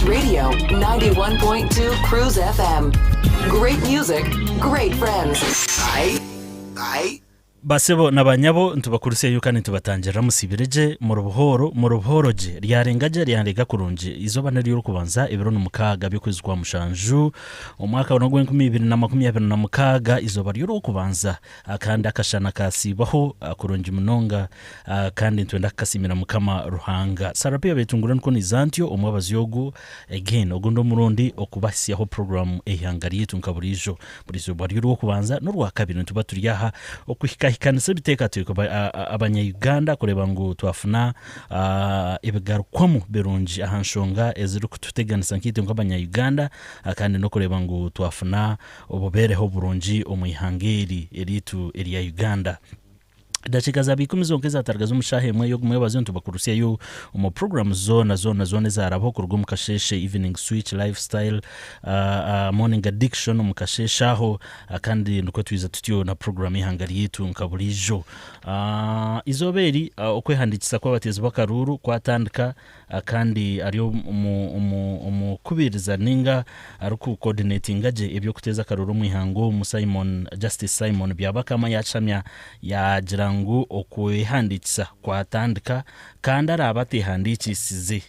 Radio 91.2 Cruise FM. Great music, great friends. Aye. Basebo nabanyabo ntubakuruse yuko kandi tubatangira musibireje mu rubuhoroje ryarengaje ryandega kurunje izoba nari yo kubanza ibiro n'umukaga byo kwizwa mushanju umwaka wa 2026 izoba ryo kubanza kandi akashana kasibaho kurunje munonga kandi twenda kasimira mukama ruhanga sarapia betungura nko nizantyo umwabazi yogo again ogundo murundi okubasiyaho program ehangariye tunkaburijo muri izoba ryo kubanza no rwa kabiri tuba turiyaha okuhika kanise biteka tuko abanya Uganda kureba ngo twafuna ibigarukwamo berunji ahanshonga eziri kututeganisa nkite nk'abanya Uganda kandi no kureba ngo twafuna obubereho burunji omuyihangeri eritu ya Uganda dachika zabikumizo nkeza taragaza umushahe mwe yo mwebazo ntubakurusia yo mu program zone zarabo kurugum kasheshe evening switch lifestyle morning addiction mukasheshaho kandi nuko twiza tutyo na program ihangari yetu nkaburijo izoberi okwehandikisa kwa batezi bakaruru kwatandika kandi ariyo umukubiriza ninga aruku coordinating aje ibyo kuteza karuru mu ihango mu Justice Simon byabakama yacamya ya jirangu okwehandikisa kwatandika kandi arabate handikisize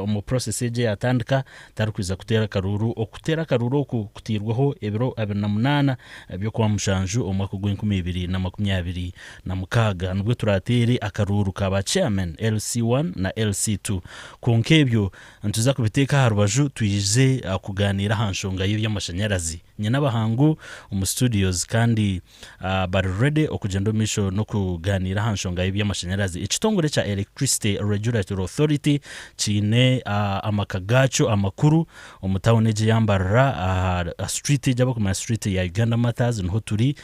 mu process eje yatandika tarukwiza kutera karuru okutirwaho ebiro 28 byo kwa mushanju omwaka gw'2026 nubwo turatere akaruru kaba chairman LC1 na LC2 konkebyo ntuza kubiteka harubaju tuyize kuganira hanshonga y'amashanyarazi nyina bahangu mu studios kandi bari ready okugenda misho no kuganira hanshonga y'amashanyarazi ikitongore cha Electricity Regulatory Authority chine amakagacho amakuru omutawoneje yambara street jabo kuma street ya Uganda Matters nho turi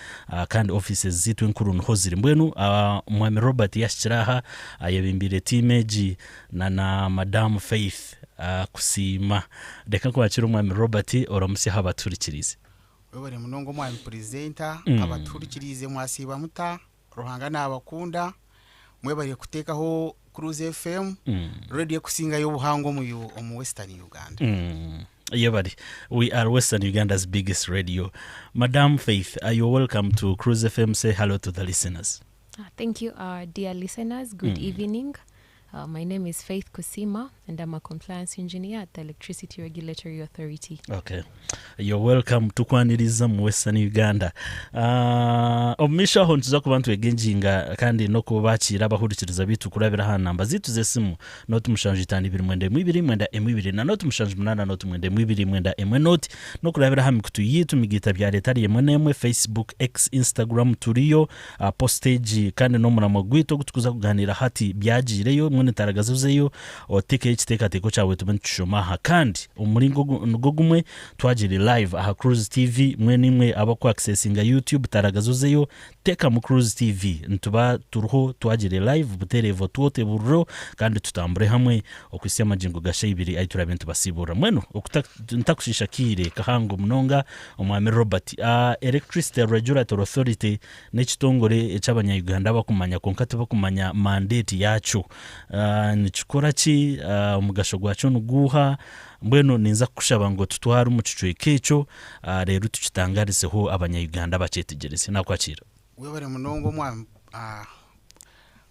kandi offices zitu nkuru nho ziri mbwenu mwami Robert yashiraha ayebimbire timeji na Madam Faith kusima deka kwakira mwami Robert oramusi habaturikirize wewe munongo mwami presenter abaturikirize mwasiba muta ruhanga nabakunda mwebariye kutekaho Cruise FM radio kusinga y'ubuhango mu Western Uganda. Yebari, we are Western Uganda's biggest radio. Madam Faith, are you welcome to Cruise FM? Say hello to the listeners. Thank you, dear listeners. Good evening. My name is Faith Kusima, and I'm a compliance engineer at the Electricity Regulatory Authority. Okay. You're welcome to Kwaniriza mu Western Uganda. Omisha hontuza kubantu egenjinga kandi no kubakira abahurikiriza bitu kurabira ha namba zitu zesimu not mushanju 522 na not mushanju 8 not 22 not no kurabira ha mikutu yitu migita bya leta yemwe Facebook, X, Instagram turiyo postage kandi no muramo gwito gutukuza kuganira hati byagireyo mwene taragazuzeyo oteke ikiteka teko cyawe tumentushomaha kandi umuringo ngogumwe twagire live aha Cruise TV mwe aba ku accessinga YouTube taragazuzeyo teka mu Cruise TV ntuba turuho twagire live buterevo twote burro kandi tutambure hamwe okwisiya majingo gashe ibiri ayitura bintu basibura mweno ntakushisha kire kahango munonga omwami Robert Electricity Regulatory Authority n'ekitongore cy'abanya Uganda bakumanya konkati bakumanya mandate yacu nikikora ki umugasho gwacu nuguha mbweno ninza kushaba ngo tutwara umucicuye kecho rero tukitangariseho abanya Uganda bacetegerese nakwakira webare munongo mwa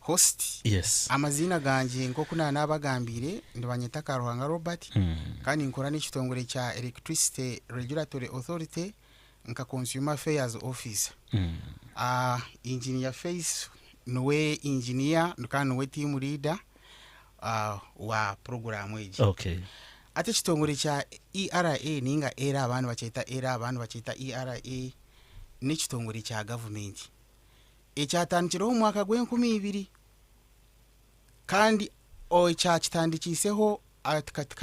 host yes amazina ganje ngo kuna nabagambire ndibanyita Karuhanga Robert kandi nkora n'ikitongore cha Electricity Regulatory Authority nka Consumer Affairs Officer engineer face nowe engineer kandi nowe team leader wa program eji. Okay. Ate kitongore cha ERA ninga era abantu bacheta ERA ni kitongore cha government. Ekyatandikiraho mwaka gw'2020 kandi kitandikisseho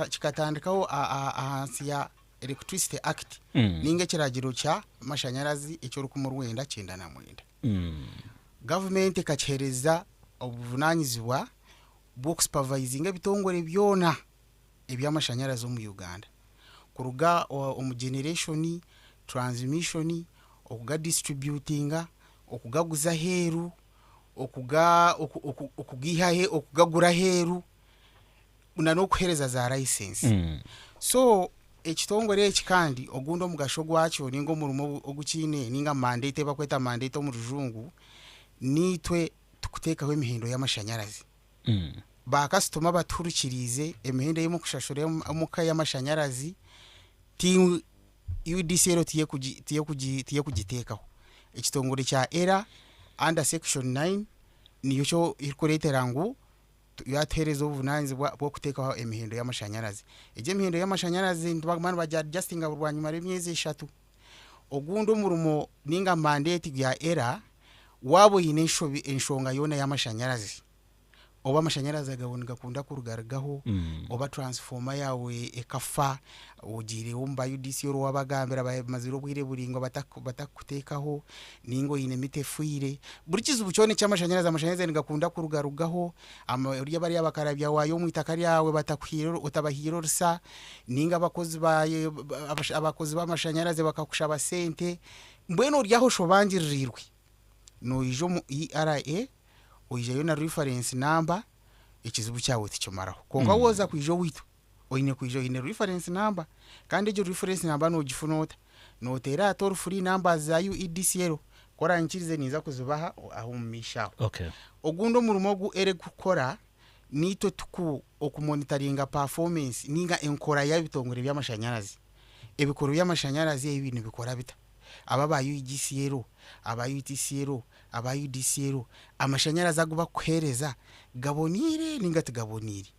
kikatandikaho ahansi ya Electricity Act ninga kiragiro cha mashanyarazi ecy'orukumu 1999. Government kachereza obuvunanyizibwa box supervising ebitongore byona ebyamashanyarazi mu Uganda kuruga generation transmission okuga distributing okugaguza heru okugihahe okugagura heru una no kuhereza za license so ekitongore ekikandi ogundi omugasho gwakyo ninga omurimo ogukine ninga mandate bakweta mandate omu rujungu nitwe tukuteekaho emihendo y'amashanyarazi bakasitoma baturukirize emihendo y'omu kushashura omuka y'amashanyarazi ti UDCL tiye kugiteekaho ekitongore kya ERA under section 9 niyo cyo ikuretera ngu yatereza obuvunanizibwa bwo kuteekaho emihendo y'amashanyarazi eje emihendo y'amashanyarazi ntibagumana bajya adjusting aburwanyuma y'emyezi 3 ogundi omurimo ninga mandate ya ERA wabo yine enshonga yona y'amashanyarazi oba amashanyarazi agaboneka kunda kurugaragaho oba transformer yawe ekafa ugire wumba UDCL wabagambira baziro bwire buringo batakuteekaho ningo yine mitefuire buri kizubu cyone cy'amashanyarazi amashanyarazi ngakunda kurugarugaho uriya bari abakarabya wayo mu itaka ryawe batakwiro utabahiro rusa ninga abakozi b'amashanyarazi bakakushaba sente mbweno ryaho shobangirirwe no ijo mu ERA oyijeyo na reference number ikizibu cyawe tikimaraho konga woza kwijo witu oyine kwijo ine reference number kandi jo reference number no gifunota no tera toll free number za UDCL kora nkirize niza kuzibaha aho mumishaho okay ogundo murumo gu ere gukora nito tuku okumonitoringa performance ninga enkora y'abitongore by'amashanyarazi ebikoro by'amashanyarazi ibintu bikora bita ababa UDCL aba UTCL aba UDCL amashanyarazi aguba kuhereza gabonire ninga tigabonire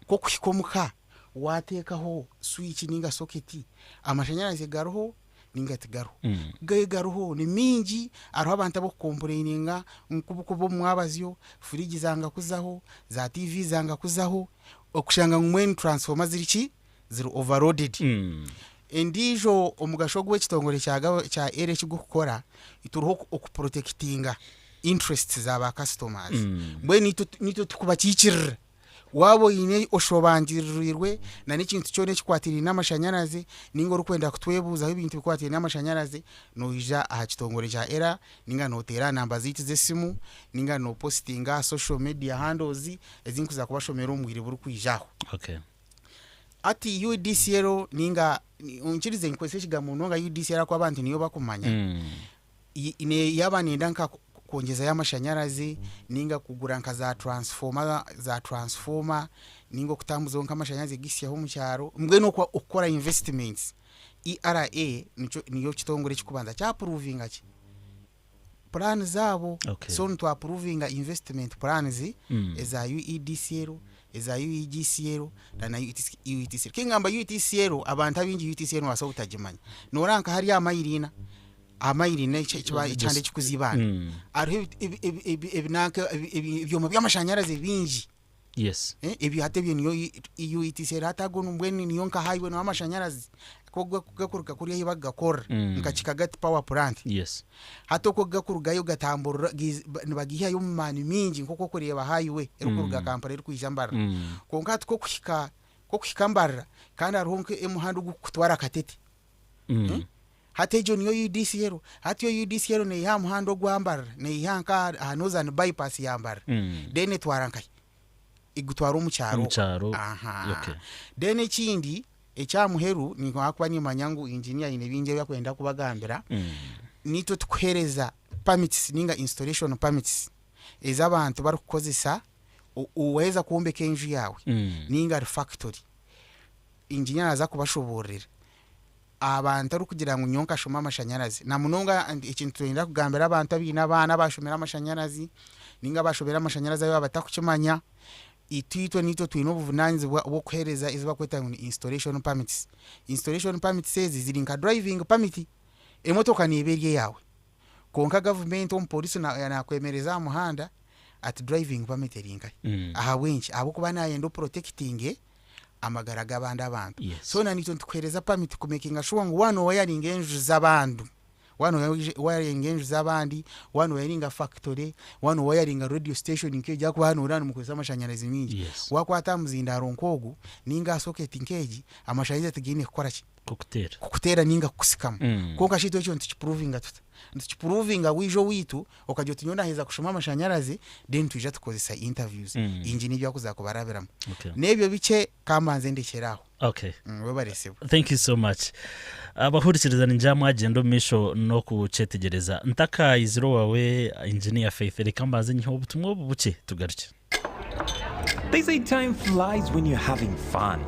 ko kwikomuka watekaho switch ninga socket amashanyarazi garoho ninga tigaro garoho ni mingi araho abantu abo complaininga nkubukubo mwabazyo fridge zanga kuzaho za TV zanga kuzaho okushanga ngumwe transformer ziri overloaded endijo omugasho gw'ekitongore kya ERA kigukora ituruho okuprotectinga interests z'aba customers mbwe nito tukubakikirira wabo yine oshobangirirwe na n'ikintu cyone kikwatiri n'amashanyarazi ningo rukwenda kutwebuza ibintu bikwatiri n'amashanyarazi no ija aha kitongore kya ERA ninga no tera namba ziti zesimu ninga no postinga social media handles ezinkuza kubashomera umwiri buri kwijaho okay ati UDCL ninga unkirize nkwese kigamuntu nga UDCL kwa abantu niyo bakumanya ine yabanenda nka kongeza y'amashanyarazi ninga kugura nka za transformer ningo kutambuza nka amashanyarazi gisyaho mu cyaro mbwe no kwa ukora investments ERA niyo kitongore kikubanza cya provinga ki plan zabo so nto approvinga investment plans eza UDCL eza UGCL na UTCL kingamba UTCL abantu abingi UTCL waso utajimanya noranka hari amayirina icyande kikuzibana ari ebinaka ebyoma by'amashanyarazi bingi yes ebi hatebye niyo UTCL hatagono mbweni niyo nka highway no amashanyarazi kogakuruka kuri yibagakora nkakikagati power plant yes hato kogakurugayo gatambura bagiha yo mani mingi nkoko kureba highway erukuruga kampara erikwijambara konka ko kwikambara kandi aronke emuhando gukutwara katete hatejo niyo UDCL hatiyo UDCL ne ya muhando gwambara ne yanka hanozan bypass yambara dene twarankai igutwara umucyaro okay dene kindi ekyamuheru ni kwakwa ni manyangu engineer ine binje yakwenda kubagambira nito tukhereza permits ninga installation permits ezabantu barukozesa uweza kuombeka enju yawe ninga factory engineer aza kubashoborera abantu ari kugira ngo nyonka shoma amashanyarazi na munonga ikintu twenda kugambira abantu abina abana bashomera amashanyarazi ninga bashobera amashanyarazi ayo batakukimanya itwitwe nito twino obuvunanzi bwo kuhereza iziba kweta installation permits ziri nka driving permit emotoka niberye yawe konka government ompolisi na kwemereza muhanda at driving permit erinka aha wenchi abo kuba nayendo protecting amagara g'abandi abantu yes. So na nito tukwereza permit kumakinga sure ngo wano wayaringa enju z'abantu wano wiring enju z'abandi wano wiringa factory wano wiringa radio station nkeji akuba hano urano mukozesa amashanyarazi mingi Yes. wakwata muzindaro nkogu ninga socket nkeji amashanyarazi tigine kukora kukutera ninga kusikama konka shito ekyo ntikiprovinga ntikiprovinga wijo witu okajyo tunyona heza kushoma amashanyarazi then tuja tukozesa interviews injini bya kuzakubarabiramu nebyo bice kamanze ndekeraho. Okay. Webaresebo. Thank you so much. Abahurikiriza njamwe agendo misho no kucetegereza ntaka iziro wawe engineer Faith reka mbaze nyo ubutumwa bubuke tugaruke. They say time flies when you're having fun.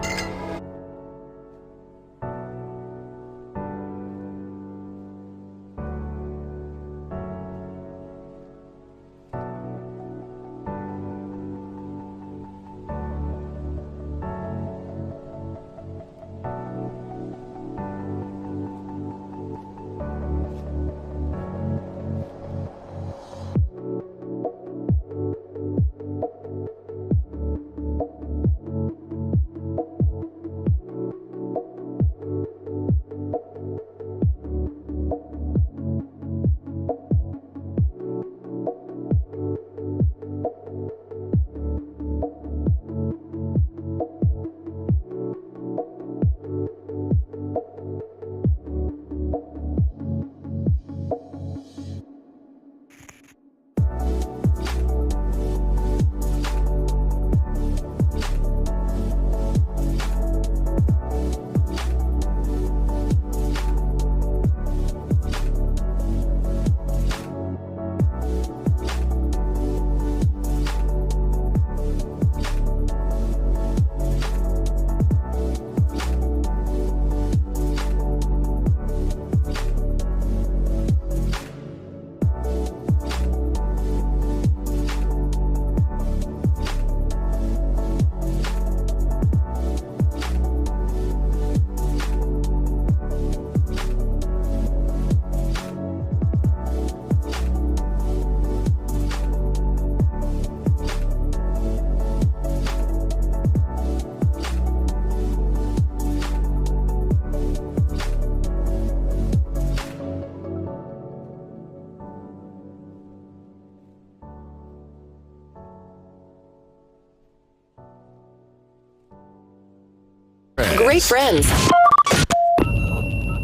Great friends.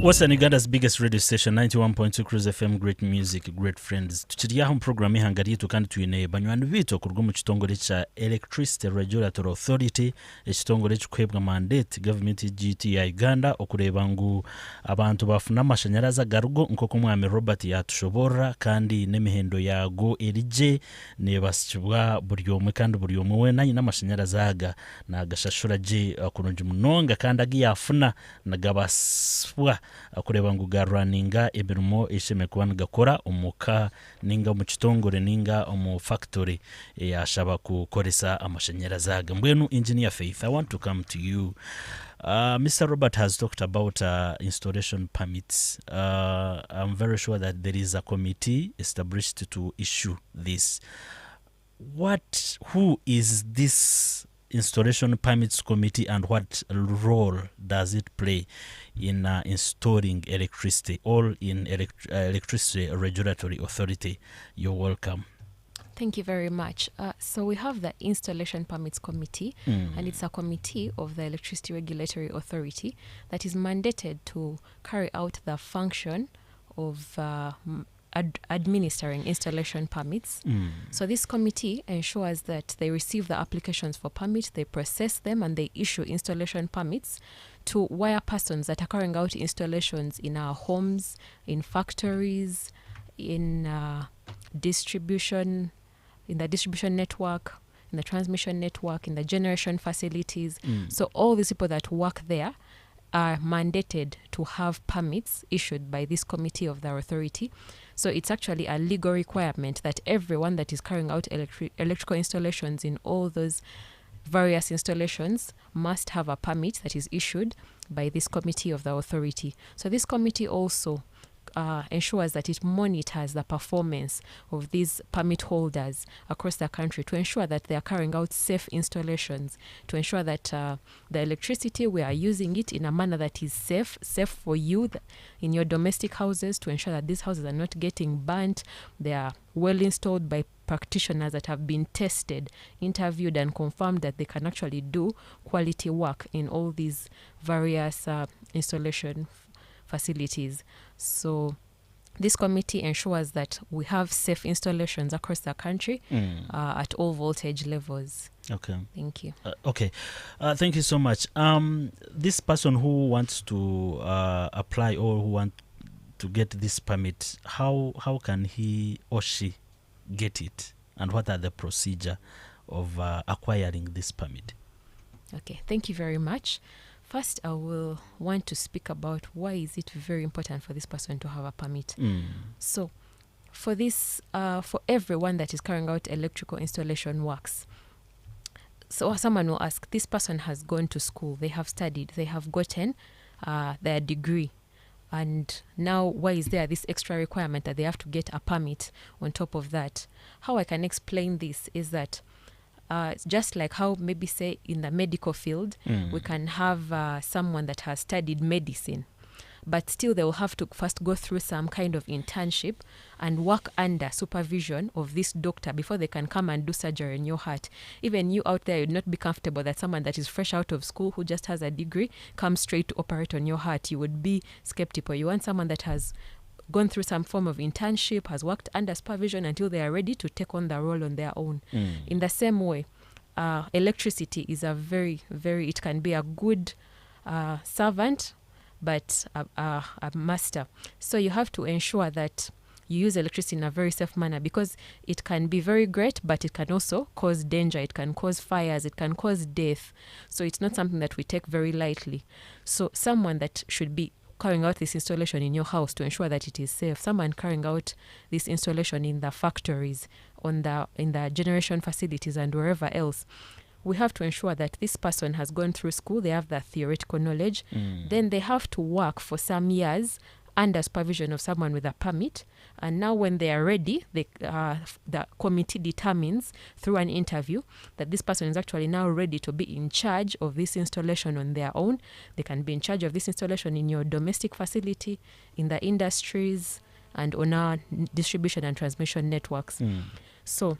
Western Uganda's biggest radio station 91.2 Cruise FM, great music, great friends. Tuchiriyaho program ihangariye tukandi tuyine banywani bito kurwo mu kitongore cha Electricity Regulatory Authority, ekitongore cyukwebwa mandate government GT ya Uganda okureba ngu abantu bafuna amashanyarazi garugo nkoko mwami Robert yatushobora kandi nemihendo yago erije ne basibwa buri omwe kandi buri omwe we nanyi n'amashanyarazi aga nagashashura je akurunje munonga kandi agiyafuna nagabaswa akureba ngo garaninga emirimo isheme kubana gakora umuka ninga mu kitongore ninga mu factory yashaba kukoresa amashanyarazi aga. Mbwenu engineer Faith, I want to come to you. Mr. Robert has talked about installation permits. I'm very sure that there is a committee established to issue this. Who is this installation permits committee and what role does it play in installing electricity, all in Electricity Regulatory Authority? You're welcome. Thank you very much. So we have the Installation Permits Committee, and it's a committee of the Electricity Regulatory Authority that is mandated to carry out the function of administering installation permits. So this committee ensures that they receive the applications for permit, they process them, and they issue installation permits to wire persons that are carrying out installations in our homes, in factories, in distribution, in the distribution network, in the transmission network, in the generation facilities. So all these people that work there are mandated to have permits issued by this committee of the authority. So it's actually a legal requirement that everyone that is carrying out electrical installations in all those various installations must have a permit that is issued by this committee of the authority. So this committee also ensures that it monitors the performance of these permit holders across the country to ensure that they are carrying out safe installations, to ensure that the electricity, we are using it in a manner that is safe for you in your domestic houses, to ensure that these houses are not getting burnt. They are well installed by practitioners that have been tested, interviewed, and confirmed that they can actually do quality work in all these various installation facilities. So this committee ensures that we have safe installations across the country at all voltage levels. Okay. Thank you. Okay. Thank you so much. This person who wants to apply or who wants to get this permit, how can he or she get it? And what are the procedure of acquiring this permit? Okay. Thank you very much. First, I will want to speak about why is it very important for this person to have a permit. So, for this, for everyone that is carrying out electrical installation works, so someone will ask, this person has gone to school, they have studied, they have gotten their degree, and now why is there this extra requirement that they have to get a permit on top of that? How I can explain this is that just like how maybe say in the medical field, we can have someone that has studied medicine, but still they will have to first go through some kind of internship and work under supervision of this doctor before they can come and do surgery in your heart. Even you out there, you'd not be comfortable that someone that is fresh out of school who just has a degree comes straight to operate on your heart. You would be skeptical. You want someone that has gone through some form of internship, has worked under supervision until they are ready to take on the role on their own. In the same way, electricity is a very, it can be a good servant, but a master. So you have to ensure that you use electricity in a very safe manner, because it can be very great, but it can also cause danger. It can cause fires. It can cause death. So it's not something that we take very lightly. So someone that should be carrying out this installation in your house to ensure that it is safe, someone carrying out this installation in the factories, in the generation facilities and wherever else, we have to ensure that this person has gone through school, they have the theoretical knowledge, then they have to work for some years under supervision of someone with a permit, and now when they are ready, the committee determines through an interview that this person is actually now ready to be in charge of this installation on their own. They can be in charge of this installation in your domestic facility, in the industries, and on our distribution and transmission networks. So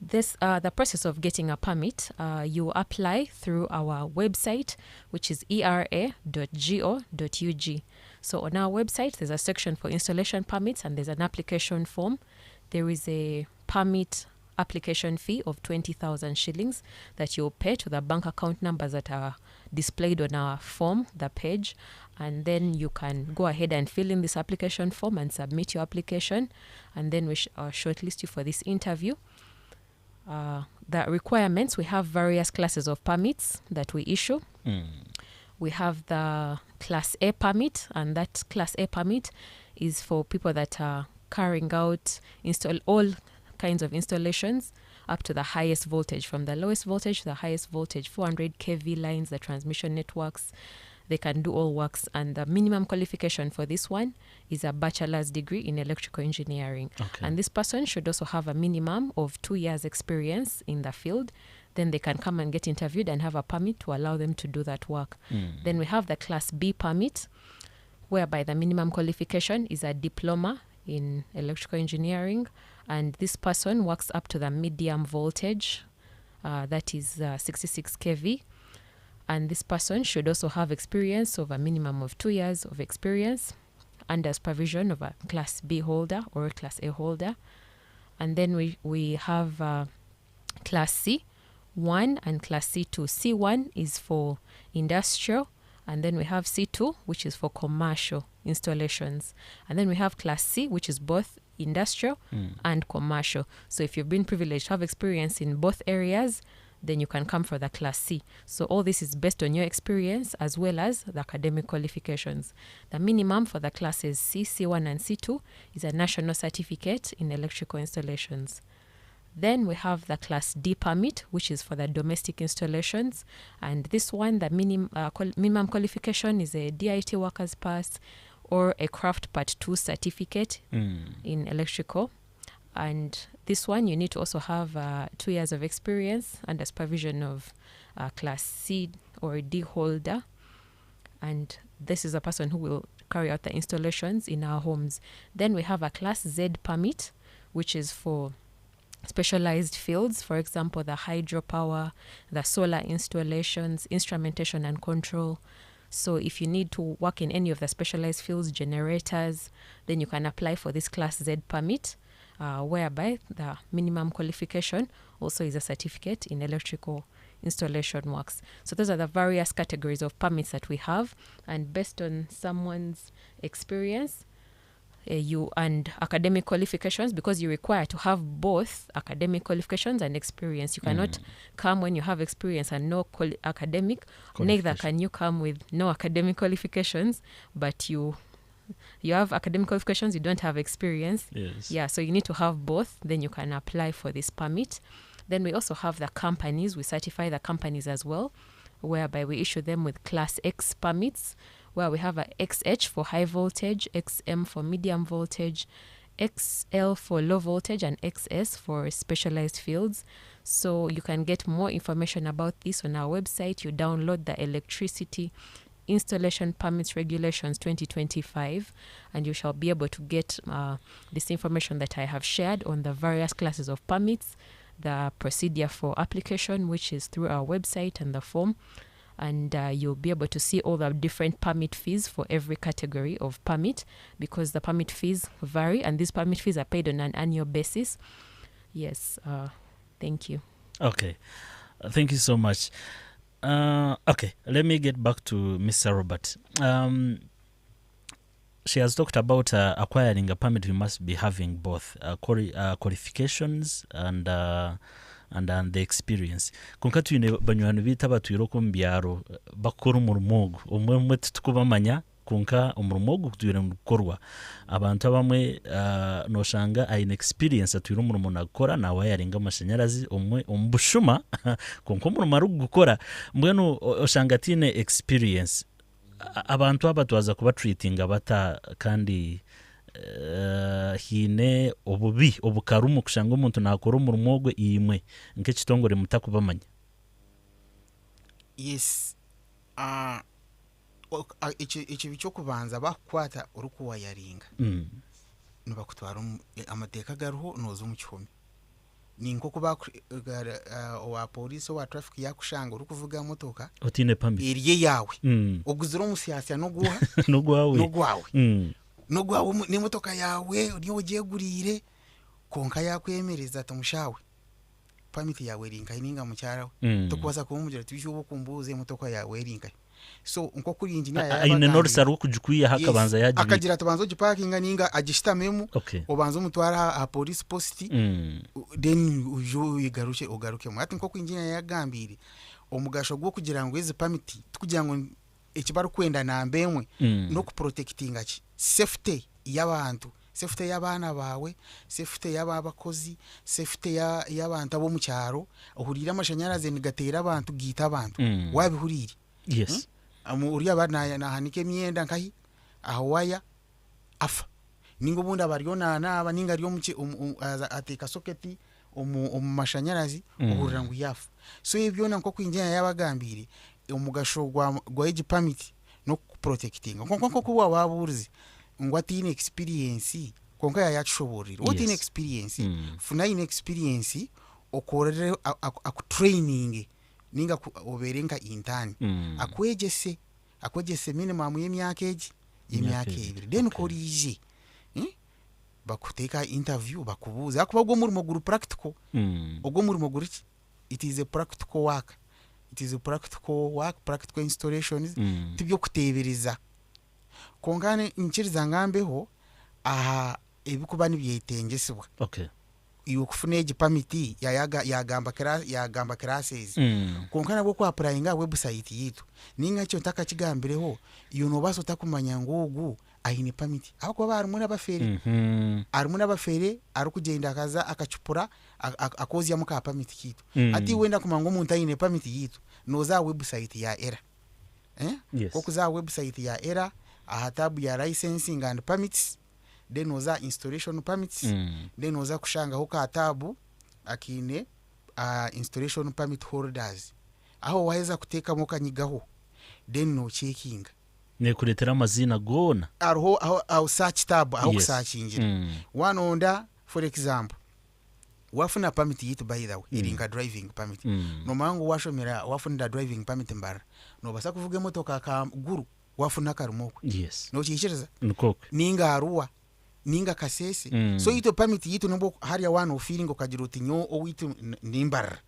this the process of getting a permit, you apply through our website, which is era.go.ug. So on our website, there's a section for installation permits and there's an application form. There is a permit application fee of 20,000 shillings that you'll pay to the bank account numbers that are displayed on our form, the page, and then you can go ahead and fill in this application form and submit your application, and then we shortlist you for this interview. The requirements, we have various classes of permits that we issue. We have the Class A permit, and that Class A permit is for people that are carrying out all kinds of installations up to the highest voltage, from the lowest voltage to the highest voltage, 400 kV lines, the transmission networks. They can do all works, and the minimum qualification for this one is a bachelor's degree in electrical engineering. Okay. And this person should also have a minimum of 2 years experience in the field. Then they can come and get interviewed and have a permit to allow them to do that work. Then we have the Class B permit, whereby the minimum qualification is a diploma in electrical engineering, and this person works up to the medium voltage, that is 66 kV. And this person should also have experience of a minimum of 2 years of experience under supervision of a Class B holder or a Class A holder. And then we have Class C1 and Class C2. C1 is for industrial, and then we have C2, which is for commercial installations. And then we have Class C, which is both industrial and commercial. So if you've been privileged to have experience in both areas, then you can come for the Class C. So all this is based on your experience as well as the academic qualifications. The minimum for the classes C, C1 and C2 is a national certificate in electrical installations. Then we have the Class D permit, which is for the domestic installations. And this one, the minimum qualification is a DIT workers pass or a craft part 2 certificate in electrical. And this one, you need to also have 2 years of experience under supervision of class C or D holder. And this is a person who will carry out the installations in our homes. Then we have a class Z permit, which is for specialized fields, for example, the hydropower, the solar installations, instrumentation and control. So if you need to work in any of the specialized fields, generators, then you can apply for this class Z permit, whereby the minimum qualification also is a certificate in electrical installation works. So those are the various categories of permits that we have, and based on someone's experience, you and academic qualifications, because you require to have both academic qualifications and experience. You cannot come when you have experience and no academic, neither can you come with no academic qualifications, but you have academic qualifications, you don't have experience. Yes. Yeah, so you need to have both, then you can apply for this permit. Then we also have the companies. We certify the companies as well, whereby we issue them with class X permits, where we have a XH for high voltage, XM for medium voltage, XL for low voltage, and XS for specialized fields. So you can get more information about this on our website. You download the Electricity Installation Permits Regulations 2025, and you shall be able to get this information that I have shared on the various classes of permits, the procedure for application, which is through our website, and the form. And you'll be able to see all the different permit fees for every category of permit, because the permit fees vary, and these permit fees are paid on an annual basis. Yes, thank you. Okay, thank you so much. Okay, let me get back to Mr. Robert. She has talked about acquiring a permit. You must be having both qualifications and the experience. Konka tuyine banywanu bita batwiroko mbyaro bakora umurimo ogu omwe tukubamanya konka umurimo ogu kutwira gukorwa abantu abamwe noshanga ayine experience atwira umurimo nakora na wayaringa amashanyarazi omwe ombushuma konka umurimo ari gukora mbwenu oshanga tine experience abantu abatwaza kuba treating abata kandi hine obubi obukarumu kushanga umuntu nakora umurimo gwe imwe nke kitongore mutakubamanya. Yes, iki bicho kubanza bakwata urukuwa yaringa nubakutwara amateka garuho nozo mu kihome ninko kuba wa police wa traffic yakushanga urukuvuga motoka otine pambi iriye yawe oguzira umusiyasa no guha no gwawe ni motoka yawe niyo ugegurire konka yakwemereza tamushawe permit yawe rinka ininga mucyarawe tukwaza kumujira twishubo kumbuze motoka yawe rinka. So nko kuri engineer ya ine norsa ru kujukwiye hakabanza yaje akagira tubanzo giparkinga ninga agishitamemu obanzo mutwara a police post then ujo ugaruke mu ati nko ku engineer yagambire omugasho gwo kugira ngo izi permit tukugira ngo ekibaru kwenda nambemwe no ku protectinga ki safety y'abantu, safety y'abana bawe, safety y'abakozi, safety y'abantu abo mu cyaro ohurira amashanyarazi nigatera abantu gita abantu wabihurire. Yes. Uriya bana nahanike myenda nkahi aho waya afa ningo bunda bariona naba ninga ryo muke ateka soketi mashanyarazi uhurira ngo yafa. So ibyo nko kwinjira yabagambire umugasho gwa age permit no protecting konko kuba waburuzi ngo atine experience konka yayatshoborira what in experience funa in experience okorere aku training ninga oberenga intani akwegese minimum y'emyaka ibiri then korije bakuteka interview bakubuza akuba gwo muri moguru practical ogwo muri moguru it is a practical work, practical installations tibyo kutebereza kongane inchiriza ngambeho aha ebikuba nibyetengesebwa. Okay, iyo kufuna egi permit yagamba classes konkana bwo kwa applyinga website yitu ninga cyo taka kigambireho iyo no baso takumanya ngugu ayine permit ako barimo n'abafere ari kugenda akaza akacupura akozya mu ka permit kitu ati wenda kumango umuntu ayine permit yitu no za website ya era yes. Ko kuza website ya era aha tab ya licensing and permits, then oza installation permits, then oza kushanga ho ka tab akine installation permit holders, aho waheza kuteka mo kanyigaho, then no checking ne kuretera amazina gona aho search tab aho kusearchingira one onda. For example, wafuna permit yitu by the way iringa driving permit no mangu washomera wafunda driving permit mbara no basa kuvuga motoka ka guru wafuna karumoko no chichiriza ninga aruwa ninga kasese so ito permit yitu nombo hariya one feeling okagira uti nyo owitu nimbara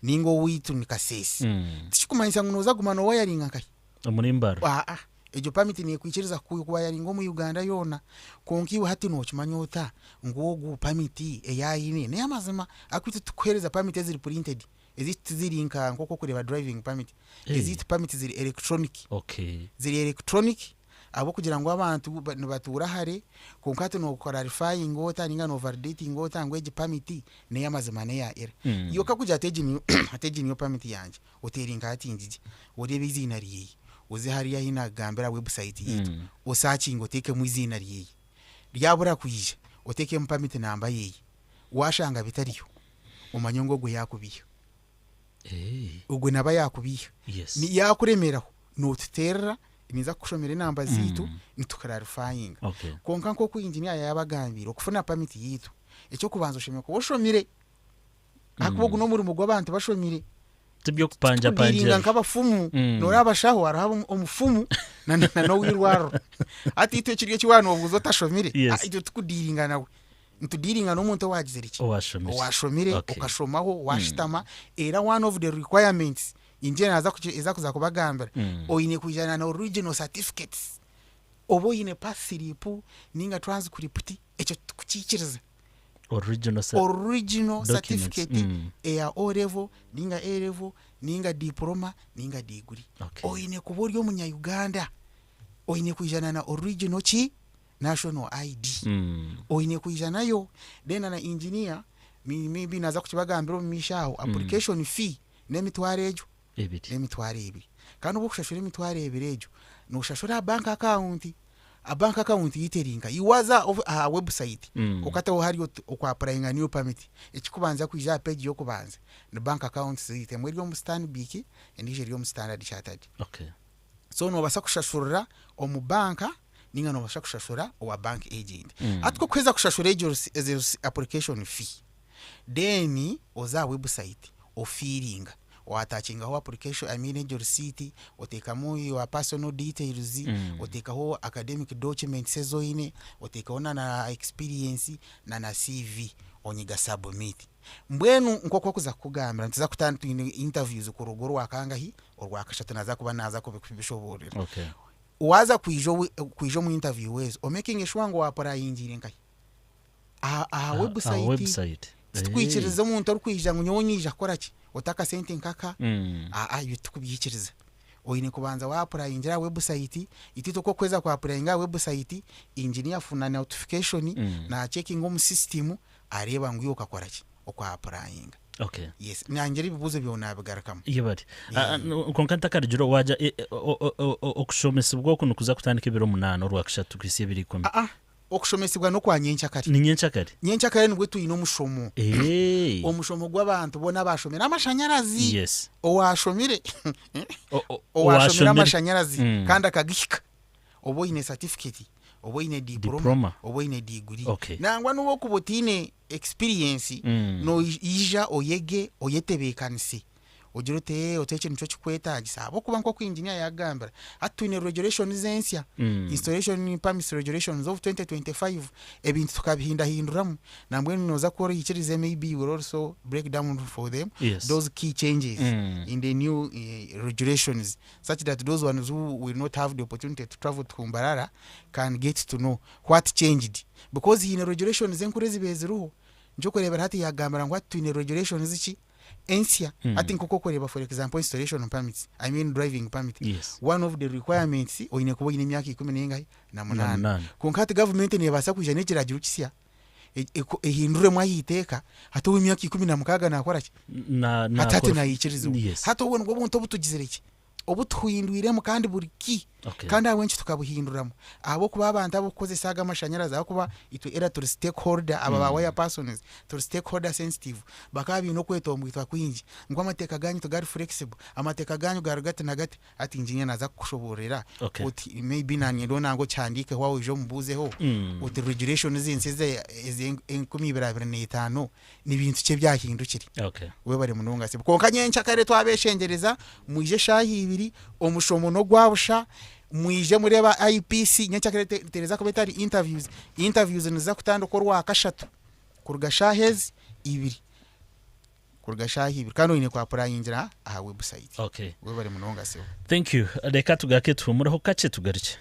ningo witu ni kasese tichikumanyisa ngunoza gumano wiring kai omurimbara ejo permit ni kwichiriza kuwa yari ngo mu Uganda yona konkiwe hati no chimanyota ngogu permit eyayine ne amazima akwite tukwereza permit eziri printed eziti zirinka nkoko kureba driving permit eziti permit ziri electronic ziri electronic abo kugira ngo abantu batura hare konkate no clarifying ngota ninga no validating ngota ngweje permit ne amazima ne ya era yo kakuja ateji ni permit yanje oteringa ati njiji odebe izina riyi uzi hariya hina gambera website yitu usearching oteke mu izina riyi ryabura kuyije oteke mu permit namba yiyi washanga bitariyo umanyongo gwe yakubiye ubwo naba yakubiye ni yakuremeraho no tutera niza kushomera namba zitu nitukararifying konka nko ku engineer yabagambira okufuna permit yitu ecyo kubanza ushimye ko boshomire akubogu no muri mugwa abantu bashomire tibyo kupanja panja nkabafumu norabashaho arahaba umufumu na no wirwaro ati ite kirye kiwano obuzo tashomire icyo tukudiringa nawe ntudiringa no muntu wagize iki washomire ukashomaho washitama era one of the requirements injena aza kuza kubagambira oyine kujana na original certificates oboyine pass slip ninga transcript ecyo tukuchikiriza original certificate ya O level ninga A level ninga diploma ninga degree oyine kuboryo munya Uganda oyine kujana na original chi national ID oyine kujana yo dena na engineer maybe naza kukibagambira mu mishaho application fee nemitware ejo emitware ebiri kandi obukushashura emitware ebiri ejo no shashura bank account yiteringa iwaza a website okata ohari okwaprayinga new permit ekikubanza kuija page yo kubanza ne bank account zite mweri mu Stanbic endije ryo mu Standard Chartered so no basa kushashura omu banka ninga no basa kushashura owa bank agent atko kweza kushashura ejo application fee then oza website ofiringa watachinga ho application ejo receipt oteka mu your personal details oteka ho academic documents ezoine oteka ona na experience na CV onyiga submit mbwenu nkoko kuza kugambira ntiza kutantu interviews ku ruguru wakanga hi orwakashatu naza kuba naza kubishoborera waza kwijo mu interview wezo o making sure ngo applyingire nkai website twikiriza umuntu arukwijja ngo nyonyija koraki otaka sente nkaka yutukubyichiriza oyine kubanza wa applyingira website itito ko kweza kwa applyinga website engineer funa notification na checking mu system areba ngo yoka koraki okwa applyinga yes nangeri bibuzo byo nabigarakamo yebari konkanta karjuro waja okushomesa bwo kuno kuza kutandika ibiro 8 orwakishatu kwisi biri kombi okushomesibwa no kwa nyenchakari ni nyenchakari nibwe tuyino mushomo omushomo gw'abantu bona bashomera amashanyarazi owashomire owashomira amashanyarazi kandi akagishika oboyine certificate oboyine diploma oboyine degree nangwa nuwo kubotine experience no ija oyege oyetebekanise ojirote oteche nicho chikweta gisabo kuba nko engineer yagambira atwine regulations ensya installation permits regulations of 2025 ebintu tukabihinda hinduramu nambwe noza ko yichirize maybe will also break down for them those key changes in the new regulations such that those ones who will not have the opportunity to travel to Mbarara can get to know what changed because in regulations enkurezi beziruho njo kurebera hati yagambira ngo atwine regulations iki ensya ati nkoko kureba for example installation permits I mean driving permit one of the requirements oyine kubo ine myaka 10 na 8 konkati government ne basa kuja nekira girukisya ehindure mwayiteka hato imyaka 16 nakora ki na hatatu na yichirizo hato wone ngo buntu butugizereki obutuhindwiremu kandi buri ki kandi abenshi tukabuhinduramu abo kuba abantu abo kukozesa amashanyarazi abo kuba itwe era turi stakeholder aba ba wire persons turi stakeholder sensitive bakabi no kwetombwitwa kwingi ngo amateka ganyu tugari flexible amateka ganyu garugate nagate ati injinya naza kushoborera uti maybe nanye ndona ngo cyandike wawe ejo mubuzeho uti regulations zinsize 2025 ni bintu cye byahindukire we bari mununga se konka nyencha kare twabeshengereza muje shahi ibiri omushomo no gwabusha mwije mureba IPC nyencha kare tereza ko betari interviews niza kutandokorwa akashatu kurugashahezi ibiri kurgashahi ibiri kandi ine kwa prayingira aha website we bari munonga se. Thank you. Reka tugake tumuraho kace tugarike.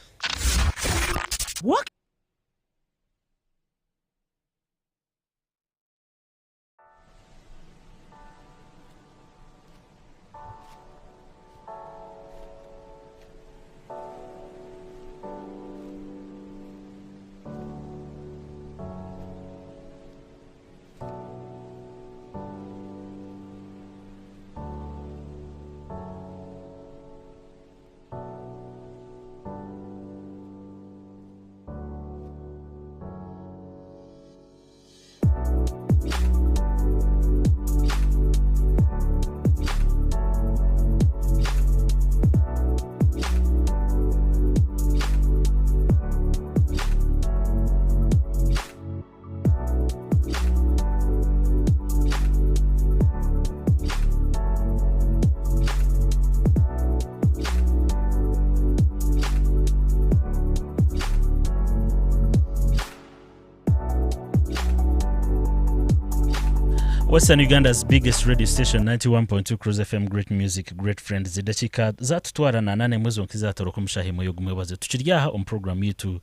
Western Uganda's biggest radio station 91.2 Cruise FM, great music, great friends. Zidachika zatutwara na 8 mwezi nkizatoro kumushahi moyo gumwebaze tukiryaha on program yetu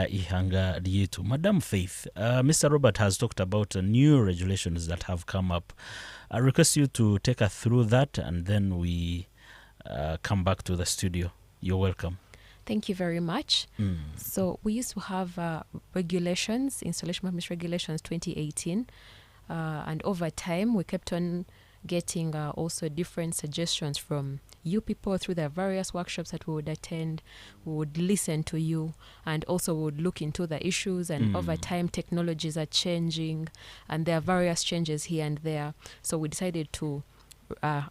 ihanga yetu. Madam Faith, Mr. Robert has talked about new regulations that have come up. I request you to take us through that and then we come back to the studio. You're welcome. Thank you very much. So we used to have regulations, installation permit regulations 2018. And over time, we kept on getting also different suggestions from you people through the various workshops that we would attend. We would listen to you and also would look into the issues. And over time, technologies are changing and there are various changes here and there. So we decided to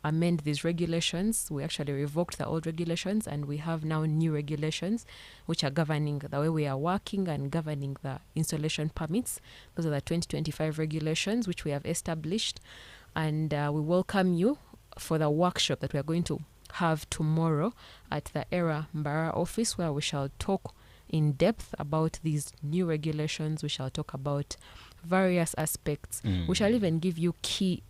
amend these regulations. We actually revoked the old regulations and we have now new regulations which are governing the way we are working and governing the installation permits. Those are the 2025 regulations which we have established, and we welcome you for the workshop that we are going to have tomorrow at the ERA Mbara office, where we shall talk in depth about these new regulations. We shall talk about various aspects. We shall even give you key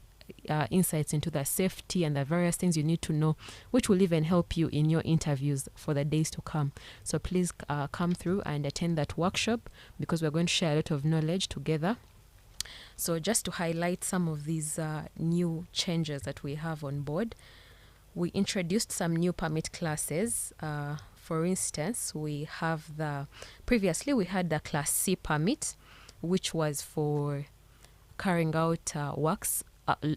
insights into the safety and the various things you need to know, which will even help you in your interviews for the days to come. So please come through and attend that workshop because we're going to share a lot of knowledge together. So just to highlight some of these new changes that we have on board, we introduced some new permit classes. For instance, previously we had the Class C permit, which was for carrying out works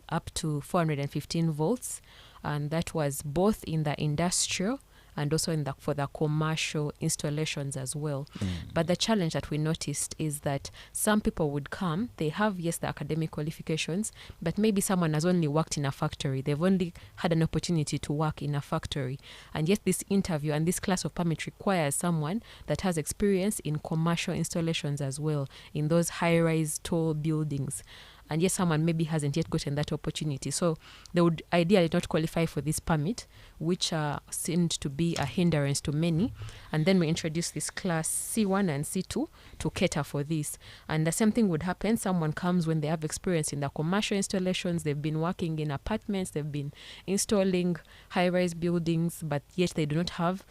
up to 415 volts, and that was both in the industrial and also for the commercial installations as well. But the challenge that we noticed is that some people would come, they have, yes, the academic qualifications, but maybe someone has only worked in a factory. They've only had an opportunity to work in a factory. And yet this interview and this class of permit requires someone that has experience in commercial installations as well, in those high-rise tall buildings. And yes, someone maybe hasn't yet gotten that opportunity. So they would ideally not qualify for this permit, which seemed to be a hindrance to many. And then we introduced this class C1 and C2 to cater for this. And the same thing would happen. Someone comes when they have experience in the commercial installations. They've been working in apartments. They've been installing high-rise buildings, but yet they do not have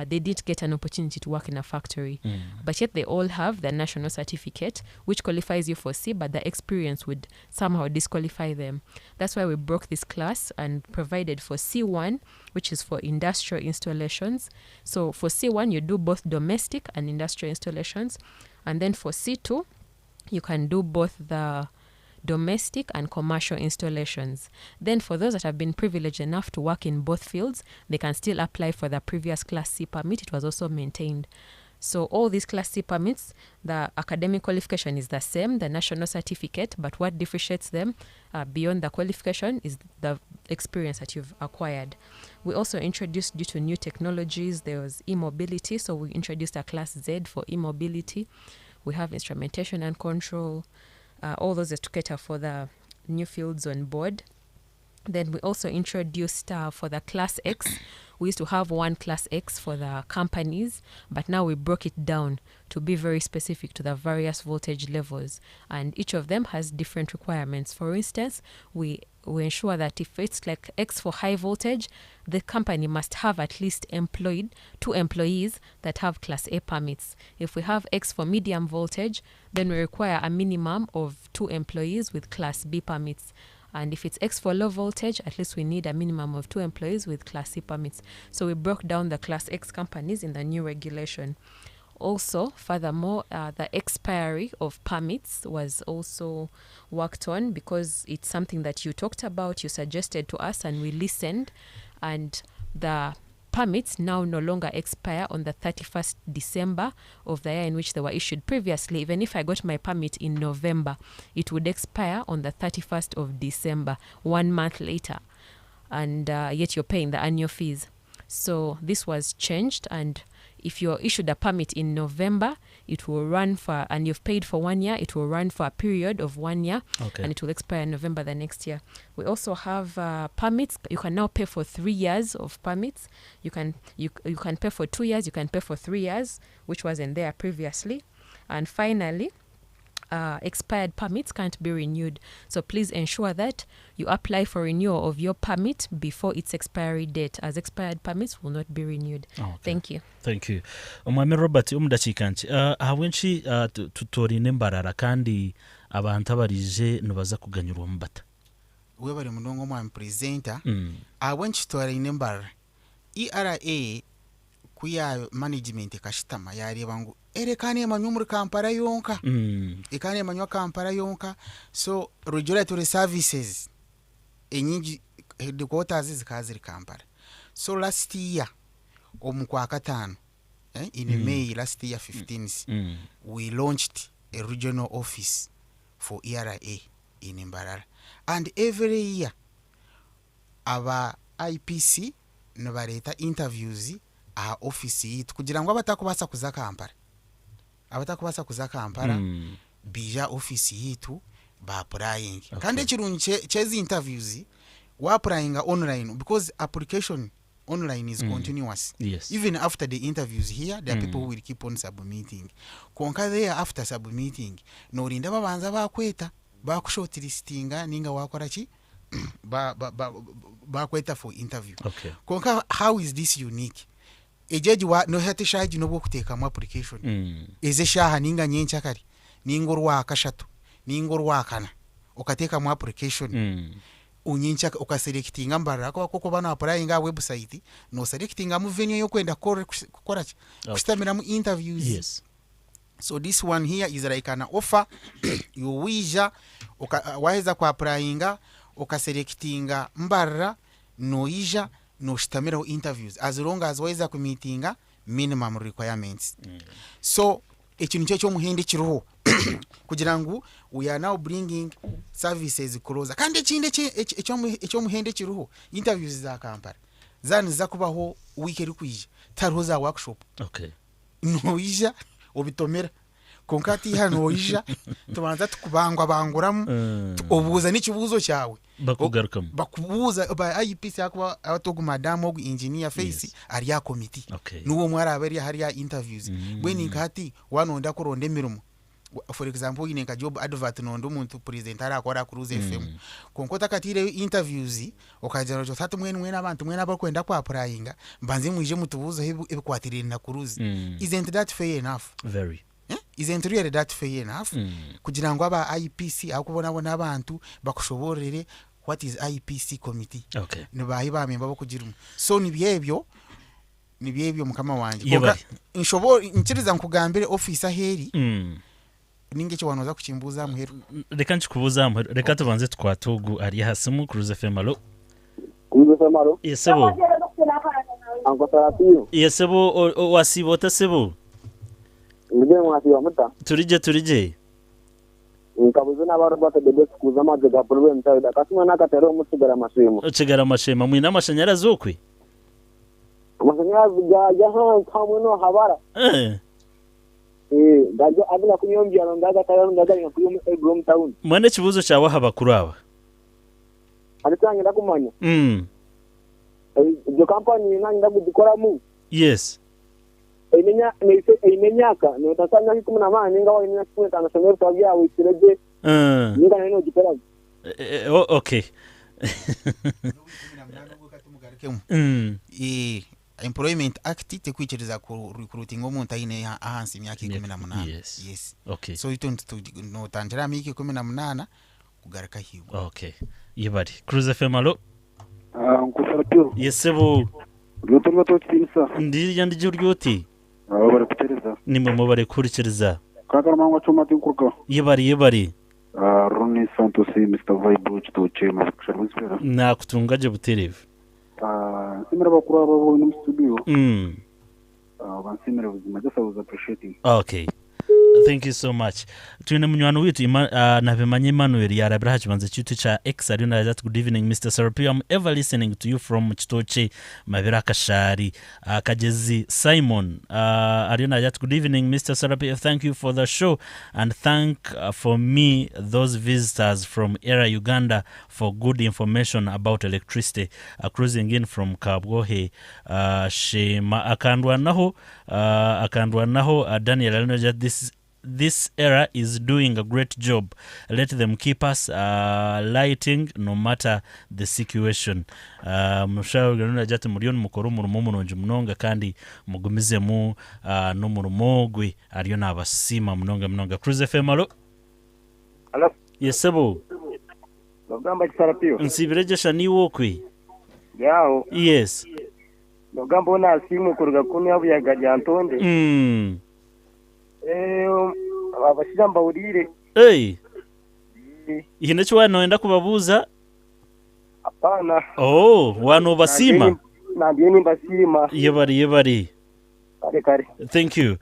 they did get an opportunity to work in a factory, but yet they all have the national certificate, which qualifies you for C, but the experience would somehow disqualify them. That's why we broke this class and provided for C1, which is for industrial installations. So for C1, you do both domestic and industrial installations. And then for C2, you can do both the domestic and commercial installations. Then for those that have been privileged enough to work in both fields, they can still apply for the previous Class C permit. It was also maintained. So all these Class C permits, the academic qualification is the same, the national certificate, but what differentiates them beyond the qualification is the experience that you've acquired. We also introduced, due to new technologies, there was e-mobility, so we introduced a Class Z for e-mobility. We have instrumentation and control, all those to cater for the new fields on board. Then we also introduced for the Class X. We used to have one Class X for the companies, but now we broke it down to be very specific to the various voltage levels. And each of them has different requirements. For instance, we ensure that if it's like X for high voltage, the company must have at least employed 2 employees that have Class A permits. If we have X for medium voltage, then we require a minimum of 2 employees with Class B permits. And if it's X for low voltage, at least we need a minimum of 2 employees with Class C permits. So we broke down the Class X companies in the new regulation. Also, furthermore, the expiry of permits was also worked on, because it's something that you talked about, you suggested to us, and we listened. And the permits now no longer expire on the 31st December of the year in which they were issued previously. Even if I got my permit in November, it would expire on the 31st of December, 1 month later. And yet you're paying the annual fees. So this was changed, and if you're issued a permit in November, it will run for, and you've paid for 1 year, it will run for a period of 1 year, and it will expire in November the next year. We also have permits. You can now pay for 3 years of permits. You can pay for 2 years, you can pay for 3 years, which wasn't there previously. And finally, expired permits can't be renewed. So please ensure that you apply for renewal of your permit before its expiry date, as expired permits will not be renewed. Thank you. Thank you. Omwami Robert umudakikanchi awenshi tutorine embarara kandi abantu abarije nibaza kuganyirwa mubata. We bari munongo mwa presenter awenshi tutorine embarara. ERA kuya management kashitama yareba ngo erekane manyo muri Kampala yonka ekane manyo Kampala yonka. So regulatory services enyingi headquarters zikaziri Kampala. So last year omukwa katano in May last year 15th we launched a regional office for ERA in Mbarara, and every year our IPC nabareta interviews a office yitu kugira ngo abatakubasa kuza Kampala bija office yitu ba applying. Kandi kirungi chezi interviews wa applying online, because application online is continuous. Yes. Even after the interviews here, there are people who will keep on submitting. Konka there after submitting no rinda babanza bakweta bakushortlistinga ninga wakora ki bakweta for interview. Konka, how is this unique? Ejeji wa no hati shaji no bokuteka mu application eze shaha ninga nyencha kari ningorwa akashatu ningorwa akana ukateka mu application unyincha ukaselectinga mbarara ko bana applyinga website no selectinga mu venue yo kwenda kukora kustamira mu interviews. Yes. So this one here is like an offer you wija waweza ku applyinga ukaselectinga mbarara no ija no shitamira interviews as long as waweza ku meetinga minimum requirements. So ekintu cyo muhinde kiruho kugira ngo we are now bringing services closer. Kandi ekinde ekyo muhinde kiruho interviews za Kampala zani za kubaho weekend kwije taroza workshop no ija obitomera konkati hano ija tubanza tukubangwa banguramu obuza n'ikibuzo cyawe bakubuza ba IPC akwa abatogu madam ogu engineer face ari ya committee nuwo mwara abari hari ya interviews bweni nkati wanonda kuronde mirumo. For example ine ka job advert nondo muntu presenter akora ku Cruise FM konkota katire interviews okajana cyo tatu mwene abantu mwene abakwenda kwa applyinga mbanze mwije mutubuzo ebikwatirira na Cruise. Isn't that fair enough? Very. Isn't really that fair enough? Kugira ngo aba IPC akubona abantu bakushoborere what is IPC committee. Nibahi ba member bokugirumu. So nibyebyo mukama wanje. Nshobora nkiriza nkugambire officer heri ninge cyo wanoza kukimbuza muheru reka nkikubuza muheru reka tubanze twatugu ari hasimu Cruise FM alo yesebo yesebo wasibota sebo turije nkabuze n'abari batedede kuza amazi ga problem tayo kasima nakatero umutigara amashema mwina amashanyarazi okwe amashanyarazi ga hamwe no habara gaje abina kunyombyaro ndaga tayo ndaga kuyoma egrom town mwene kibuzo cyawe habakuru aba alitangira kumanya iyo company nani ndagukora mu yes imenyaka notasanya 18 ninga wa imenya 15 somero twabya wisireje ninga neno gikora okay employment act tekwikiriza ku recruiting omuntu ayine ahansi imyaka 18 yes okay so itonto no tandira miki 18 kugaraka higo okay yibari Cruise FM alo nkusarapyo yesebo rutorwa totsinsa ndiri ndi ryoti bari kutereza nimwe mu bari kurikiriza kakarama ngwacuma tinkurka yibari Ronnie Santos Mr Vibe to mu kusharuzera na kutungaje butereve simira bakuru abo mu studio bansimira ubuzima just I was appreciating okay thank you so much tune munywano witu na bemanye Emmanuel yarabira hakibanze cyutu cha X ari na that good evening Mr Serapi I'm ever listening to you from Chitoche Mabira Kashari Kagezi Simon ari na that good evening Mr Serapi thank you for the show and thank for me those visitors from Era Uganda for good information about electricity cruising in from Kabgohe Shema akandwa naho Daniel Alnoja this era is doing a great job. Let them keep us lighting no matter the situation. Mushawe jati murion mukoro murumo munonje munonga kandi mugumize mu no murumo gwe ariyo nabasima munonga Cruise FM alo yesebo Logamba kisarapyo nsibirejesha ni wokwe yao yes Logamba ona asimu kuruga kuni abuyaga ryantonde abashamba urire ihine cyo wanoenda kubabuza apana wano basima nabye nimbasima yebari kare thank you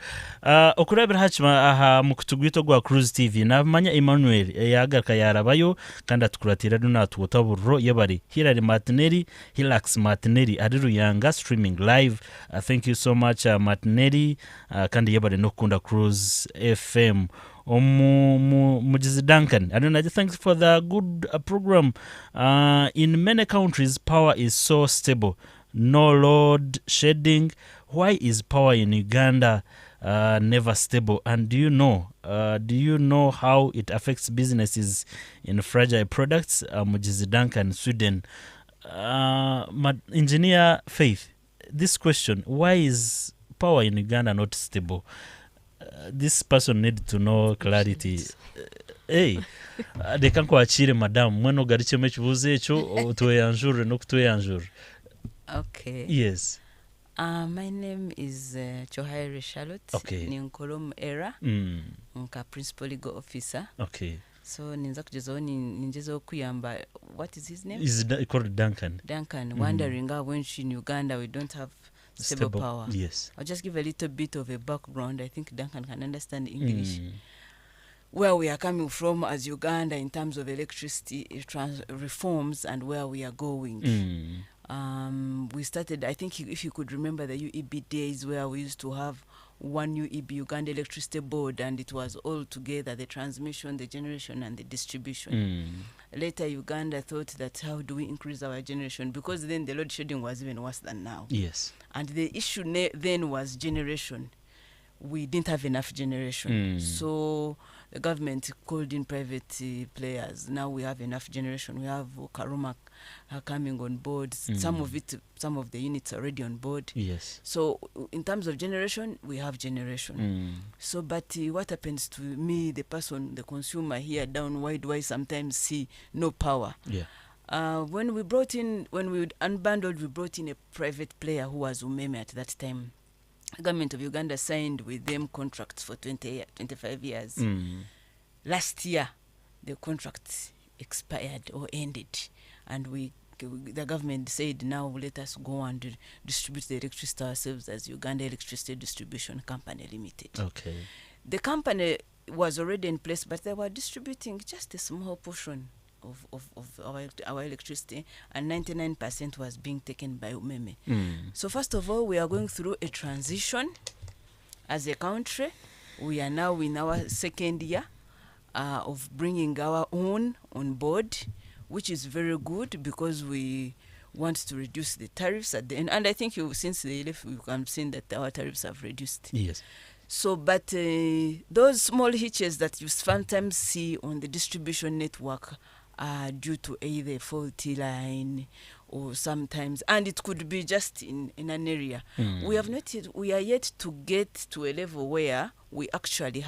okurabira hachima aha mukutugwito gwa Cruise TV namanya Emmanuel yagaraka yarabayo kandi atukuratira duna tuwotaburro yebari Hilary Martinelli Hilax Martinelli ari Ruyanga streaming live thank you so much Martinelli kandi yebari no kunda Cruise FM Mujizi Duncan I don't know thanks for the good program in many countries power is so stable no load shedding. Why is power in Uganda never stable? And do you know how it affects businesses in fragile products? Mujizi Duncan, Sweden. Engineer Faith, this question: why is power in Uganda not stable? This person need to know clarity. Hey, they can't kwachire madam. Mweno gariche mechibuze echo tuyanjure no kutuyanjure. Okay. Yes. My name is Chohaire Charlotte. Okay. Ni Nkolom Era. Nka principal legal officer. Okay. So ninza kujezo ninjezo kuyamba. What is his name? Is called Duncan. Wondering when in Uganda we don't have stable power. Yes. I'll just give a little bit of a background. I think Duncan can understand English. Where we are coming from as Uganda in terms of electricity reforms and where we are going. We started, I think if you could remember the UEB days where we used to have one UEB, Uganda Electricity Board, and it was all together, the transmission, the generation, and the distribution. Later, Uganda thought that how do we increase our generation? Because then the load shedding was even worse than now. Yes. And the issue then was generation. We didn't have enough generation. So the government called in private players. Now we have enough generation. We have Karuma coming on board. Some of the units are already on board. Yes. So in terms of generation, we have generation. So, but what happens to me, the person, the consumer here down, why do I sometimes see no power? Yeah. When we unbundled, we brought in a private player who was Umeme at that time. The government of Uganda signed with them contracts for 25 years. last year the contract expired or ended, and the government said, now let us go and distribute the electricity ourselves as Uganda Electricity Distribution Company Limited. Okay. The company was already in place, but they were distributing just a small portion of our electricity, and 99% was being taken by Umeme. So first of all, we are going through a transition as a country. We are now in our second year of bringing our own on board, which is very good because we want to reduce the tariffs at the end. And I think since they left, you can see that our tariffs have reduced. Yes. So, but those small hitches that you sometimes see on the distribution network are due to either faulty line or sometimes, and it could be just in an area. We are yet to get to a level where we actually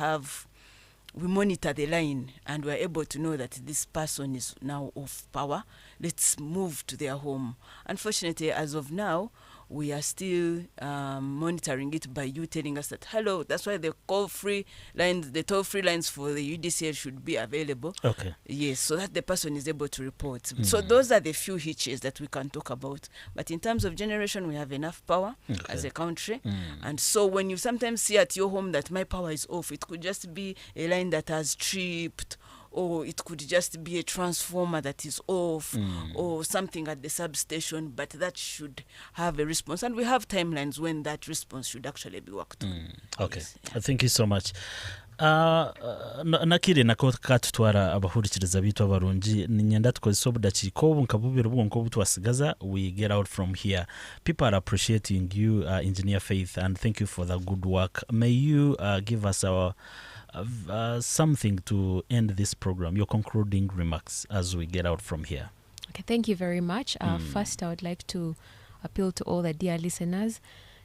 we monitor the line and we're able to know that this person is now off power. Let's move to their home. Unfortunately, as of now, we are still monitoring it by you telling us that, hello, that's why the toll-free lines for the UDCL should be available. Okay. Yes, so that the person is able to report. So those are the few hitches that we can talk about. But in terms of generation, we have enough power as a country. And so when you sometimes see at your home that my power is off, it could just be a line that has tripped, or it could just be a transformer that is off, or something at the substation, but that should have a response. And we have timelines when that response should actually be worked on. Okay. Yes, yeah. Thank you so much. Nakiri nako katutwara abahurikiriza bitu abarungi ninyenda tukozesa obudakika obu nkabubira obwonko obutwasigaza. We get out from here. People are appreciating you, Engineer Faith, and thank you for the good work. May you give us something to end this program, your concluding remarks as we get out from here. Okay, thank you very much. First, I would like to appeal to all the dear listeners.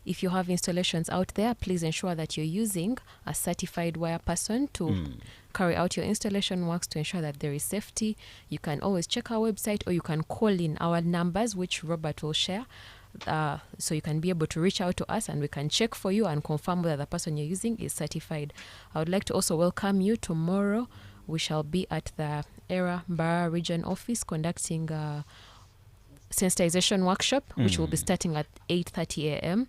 If you have installations out there, please ensure that you're using a certified wire person to carry out your installation works to ensure that there is safety. You can always check our website, or you can call in our numbers, which Robert will share. So you can be able to reach out to us and we can check for you and confirm whether the person you're using is certified. I would like to also welcome you. Tomorrow we shall be at the ERA Mbara Region Office conducting a sensitization workshop, which will be starting at 8:30 a.m.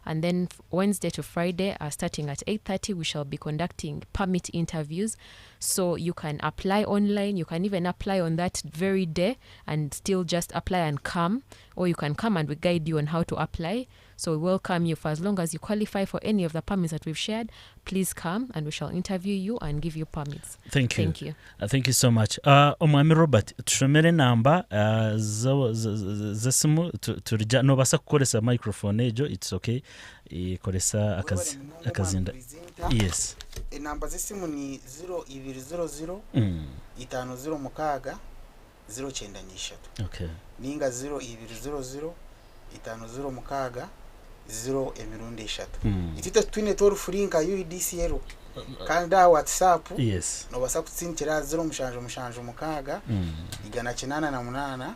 And then Wednesday to Friday, starting at 8:30, we shall be conducting permit interviews. So you can apply online. You can even apply on that very day and still just apply and come. Or you can come and we guide you on how to apply. So we welcome you. For as long as you qualify for any of the permits that we've shared, please come and we shall interview you and give you permits. Thank you. Thank you. Thank you so much. Omwami Robert, tushomere namba zesimu turija no basa kukolesa microphone ejo, it's okay. Ikolesa akazinda. Yes. Namba zesimu ni 0200 506 093. Okay. Ninga 0200 506 093. Itita twine toru furinka UDCL kanda WhatsApp. Yes. No basa kutsintira 0 igana 88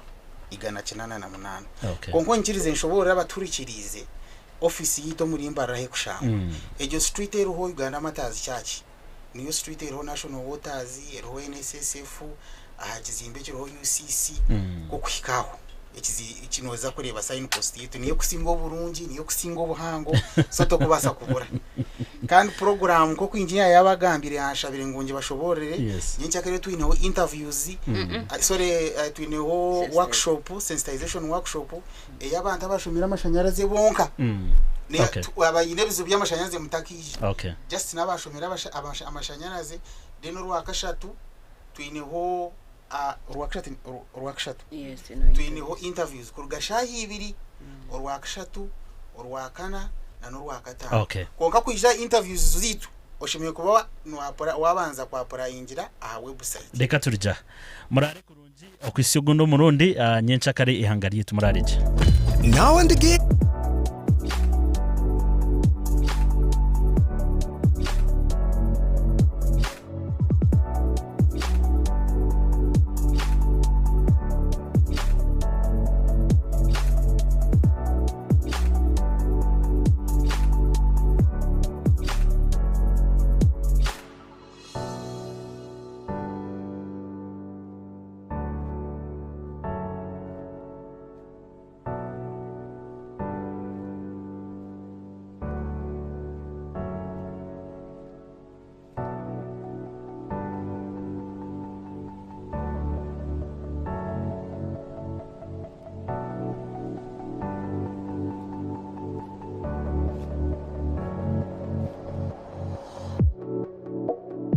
igana 88. Okay. Konko nchirize nshobora abaturikirize office yito muri Mbarahe kushanga. Ejo street eruho Uganda Matazi Church. Niyo street eruho National Waters, eruho NSSF, ahakizimbe kiruho UCC ko kwikaho. Ikinoza kureba sign post yitu niyo kusinga oburungi, niyo kusinga obuhango soto kubasa kubura. Kandi program ko kwinjinya yabagambire anshabire ngonje bashoborere. Nyenchakere twineho interviews, twineho workshop, sensitization workshop ey'abantu abashomira amashanyarazi bonka. Abayinebizo by'amashanyarazi mutakije. Okay. Just nabashomira amashanyarazi deno rwakashatu twineho rwakashatu. Yes, twineho interviews kurugashahi ibiri orwakashatu orwakana na norwakatano. Okay. Konka kwija interviews zitu oshimiye kuba wabanza kwapora injira aha website. Reka turija murare kurungi okwisyogondo murundi nyenchakare ihangariye tumurarije. Now and again